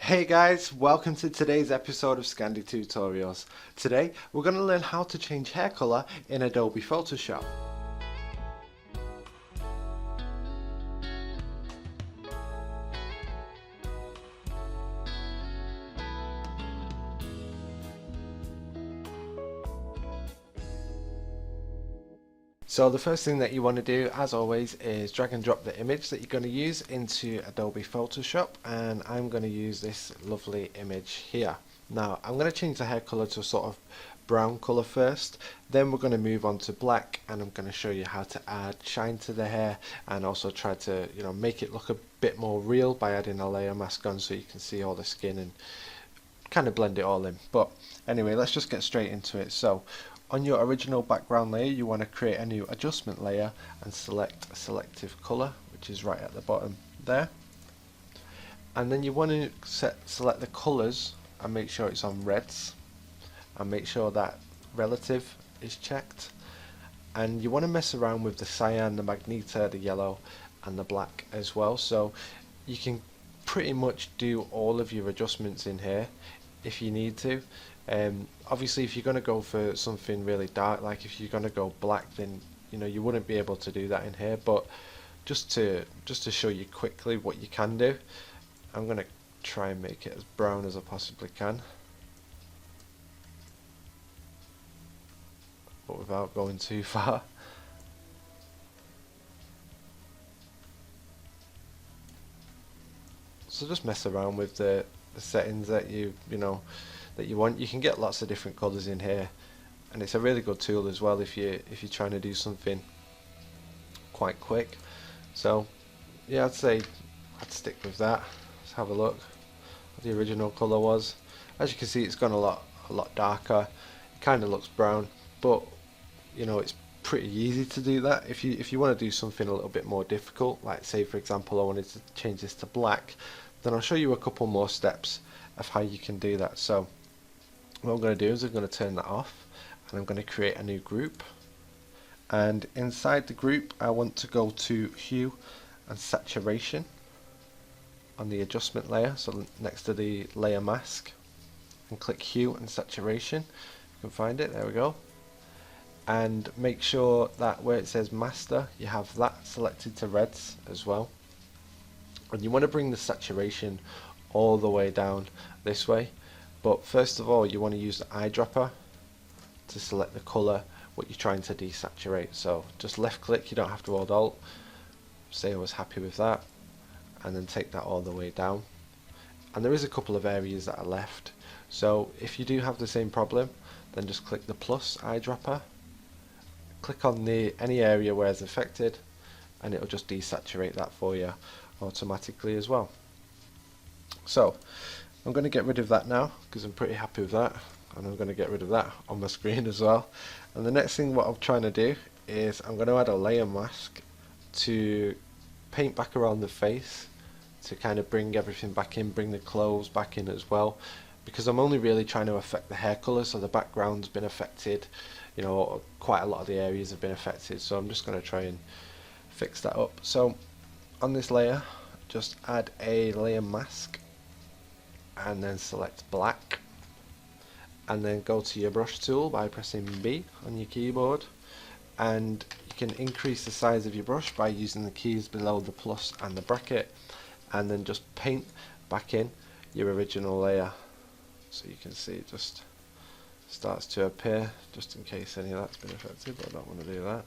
Hey guys, welcome to today's episode of Scandi Tutorials. Today we're going to learn how to change hair color in Adobe Photoshop. So the first thing that you want to do, as always, is drag and drop the image that you're going to use into Adobe Photoshop, and I'm going to use this lovely image here. Now I'm going to change the hair color to a sort of brown color first, then we're going to move on to black, and I'm going to show you how to add shine to the hair and also try to make it look a bit more real by adding a layer mask on so you can see all the skin and kind of blend it all in. But anyway, let's just get straight into it. So on your original background layer, you want to create a new adjustment layer and select selective color, which is right at the bottom there. And then you want to select the colors and make sure it's on reds, and make sure that relative is checked. And you want to mess around with the cyan, the magenta, the yellow and the black as well. So you can pretty much do all of your adjustments in here if you need to. Obviously if you're going to go for something really dark, like if you're going to go black, then you wouldn't be able to do that in here, but just to show you quickly what you can do, I'm going to try and make it as brown as I possibly can, but without going too far. So just mess around with the settings that you want. You can get lots of different colours in here, and it's a really good tool as well if you're trying to do something quite quick. So yeah, I'd say I'd stick with that. Let's have a look what the original colour was. As you can see, it's gone a lot darker. It kind of looks brown, but it's pretty easy to do that. If you want to do something a little bit more difficult, like say for example I wanted to change this to black, then I'll show you a couple more steps of how you can do that. So what I'm going to do is I'm going to turn that off, and I'm going to create a new group, and inside the group I want to go to hue and saturation on the adjustment layer, so next to the layer mask, and click hue and saturation. You can find it, there we go, and make sure that where it says master you have that selected to reds as well, and you want to bring the saturation all the way down this way. But first of all you want to use the eyedropper to select the colour what you're trying to desaturate. So just left click, you don't have to hold alt, say I was happy with that, and then take that all the way down. And there is a couple of areas that are left, so if you do have the same problem, then just click the plus eyedropper, click on any area where it's affected, and it'll just desaturate that for you automatically as well. So I'm going to get rid of that now because I'm pretty happy with that, and I'm going to get rid of that on my screen as well. And the next thing what I'm trying to do is I'm going to add a layer mask to paint back around the face to kind of bring everything back in, bring the clothes back in as well, because I'm only really trying to affect the hair colour, so the background's been affected, quite a lot of the areas have been affected, so I'm just going to try and fix that up. So on this layer just add a layer mask and then select black, and then go to your brush tool by pressing B on your keyboard, and you can increase the size of your brush by using the keys below the plus and the bracket, and then just paint back in your original layer. So you can see it just starts to appear, just in case any of that's been affected, but I don't want to do that.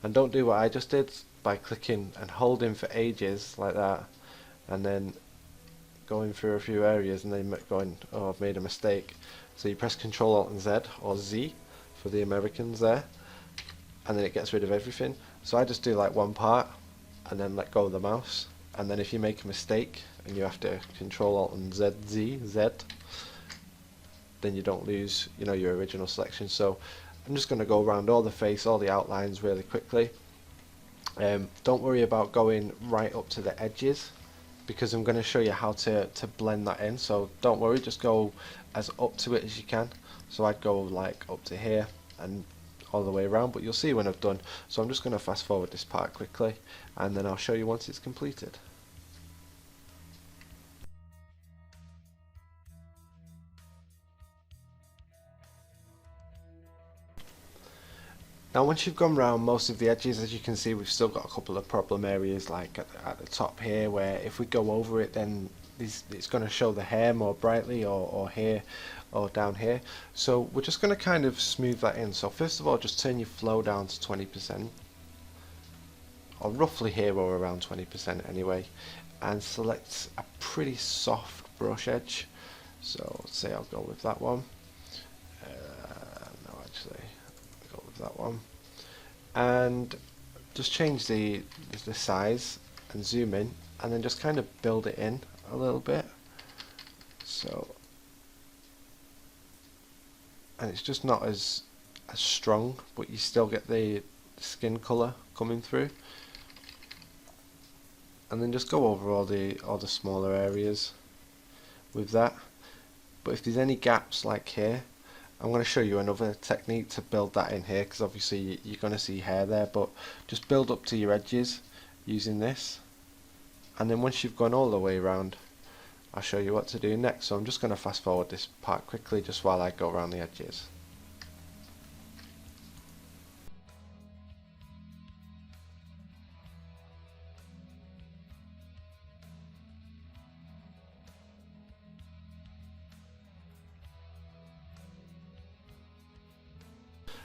And don't do what I just did by clicking and holding for ages like that, and then going through a few areas and then going, oh, I've made a mistake. So you press Ctrl Alt and Z, or Z for the Americans there, and then it gets rid of everything. So I just do like one part and then let go of the mouse, and then if you make a mistake and you have to Ctrl Alt and Z, then you don't lose your original selection. So I'm just going to go around all the face, all the outlines really quickly. Don't worry about going right up to the edges, because I'm going to show you how to blend that in, so don't worry, just go as up to it as you can. So I'd go like up to here and all the way around, but you'll see when I've done. So I'm just going to fast forward this part quickly, and then I'll show you once it's completed. Now once you've gone around most of the edges, as you can see, we've still got a couple of problem areas, like at the top here, where if we go over it, then it's going to show the hair more brightly, or here or down here. So we're just going to kind of smooth that in. So first of all, just turn your flow down to 20%, or roughly here or around 20% anyway, and select a pretty soft brush edge. So say I'll go with that one. No, actually, I'll go with that one, and just change the size and zoom in, and then just kind of build it in a little bit. So, and it's just not as strong, but you still get the skin color coming through. And then just go over all the smaller areas with that. But if there's any gaps like here, I'm going to show you another technique to build that in here, because obviously you're going to see hair there, but just build up to your edges using this, and then once you've gone all the way around, I'll show you what to do next. So I'm just going to fast forward this part quickly just while I go around the edges.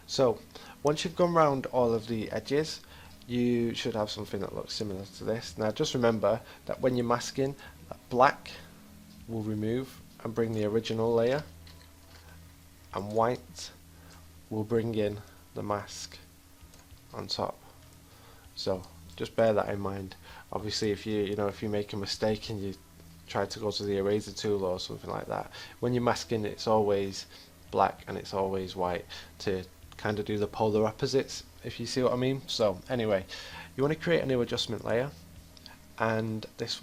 So once you've gone around all of the edges, you should have something that looks similar to this. Now just remember that when you're masking, that black will remove and bring the original layer, and white will bring in the mask on top. So just bear that in mind. Obviously if you make a mistake and you try to go to the eraser tool or something like that, when you're masking, it's always black and it's always white, to kind of do the polar opposites, if you see what I mean. So anyway, you want to create a new adjustment layer, and this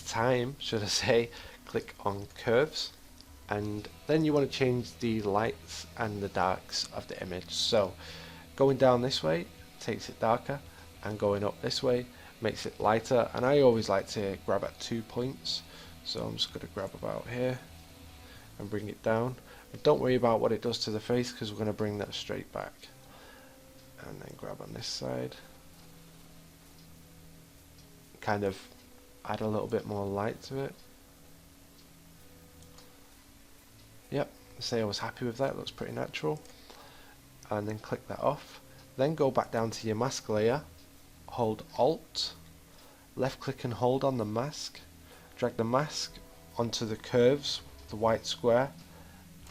time, should I say, click on curves, and then you want to change the lights and the darks of the image. So going down this way takes it darker, and going up this way makes it lighter, and I always like to grab at 2 points. So I'm just going to grab about here and bring it down. But don't worry about what it does to the face, because we're going to bring that straight back. And then grab on this side, kind of add a little bit more light to it. Yep, say I was happy with that, it looks pretty natural. And then click that off. Then go back down to your mask layer, hold Alt, left click and hold on the mask, drag the mask onto the curves, the white square,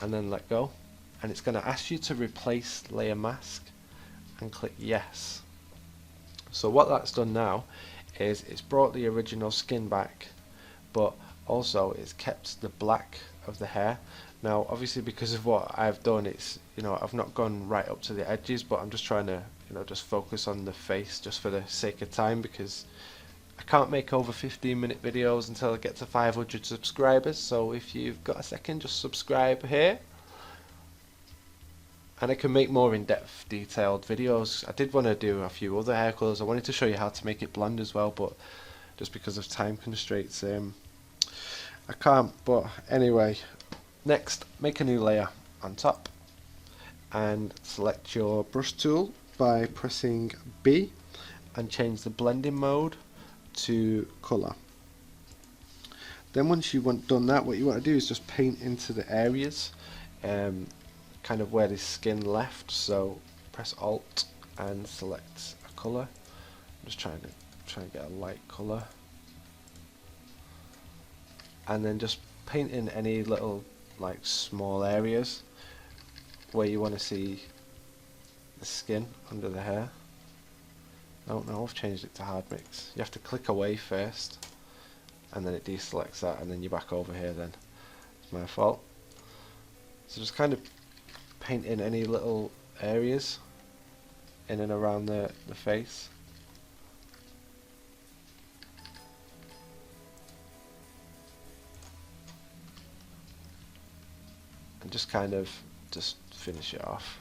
and then let go, and it's going to ask you to replace layer mask, and click yes. So what that's done now is it's brought the original skin back, but also it's kept the black of the hair. Now obviously because of what I've done, it's I've not gone right up to the edges, but I'm just trying to just focus on the face just for the sake of time, because I can't make over 15-minute videos until I get to 500 subscribers. So if you've got a second, just subscribe here, and I can make more in-depth detailed videos. I did want to do a few other hair colours. I wanted to show you how to make it blonde as well, but just because of time constraints I can't. But anyway, next, make a new layer on top and select your brush tool by pressing B, and change the blending mode to colour. Then once you've done that, what you want to do is just paint into the areas kind of where this skin left. So press Alt and select a colour. I'm just trying to get a light colour, and then just paint in any little like small areas where you want to see the skin under the hair. No, I've changed it to hard mix. You have to click away first, and then it deselects that, and then you're back over here then. It's my fault. So just kind of paint in any little areas in and around the face. And just kind of just finish it off.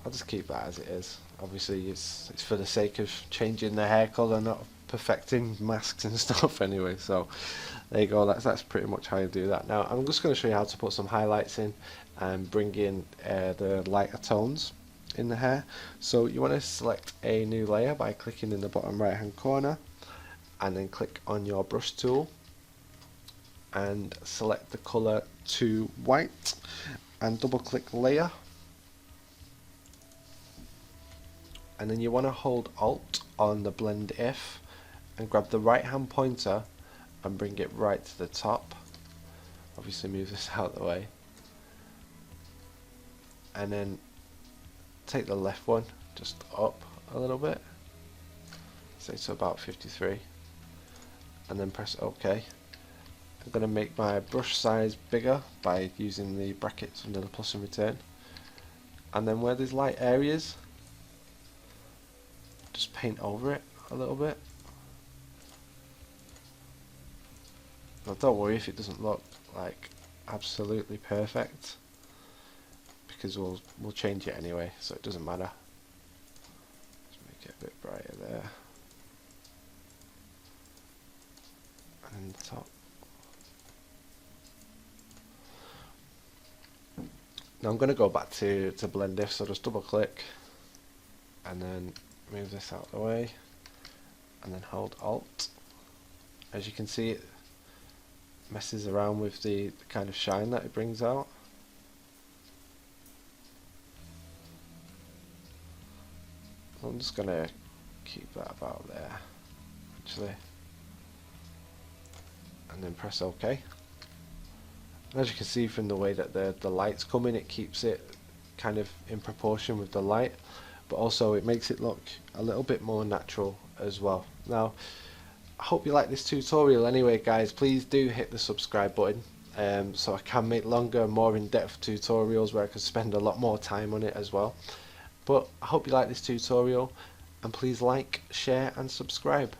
I'll just keep that as it is. Obviously it's for the sake of changing the hair colour, not perfecting masks and stuff anyway. So there you go, that's pretty much how you do that. Now I'm just going to show you how to put some highlights in and bring in the lighter tones in the hair. So you want to select a new layer by clicking in the bottom right hand corner, and then click on your brush tool and select the colour to white and double click layer, and then you want to hold Alt on the blend if and grab the right hand pointer and bring it right to the top. Obviously move this out of the way, and then take the left one just up a little bit, say to about 53, and then press OK. I'm going to make my brush size bigger by using the brackets under the plus and return, and then where there's light areas, just paint over it a little bit. Now don't worry if it doesn't look like absolutely perfect, because we'll change it anyway, so it doesn't matter. Just make it a bit brighter there, and the top. Now I'm going to go back to blend if, so just double click and then move this out of the way, and then hold Alt. As you can see, it messes around with the kind of shine that it brings out. So I'm just going to keep that about there actually, and then press OK. And as you can see from the way that the lights come in, it keeps it kind of in proportion with the light, but also it makes it look a little bit more natural as well. Now I hope you like this tutorial anyway, guys. Please do hit the subscribe button so I can make longer, more in-depth tutorials where I can spend a lot more time on it as well. But I hope you like this tutorial, and please like, share and subscribe.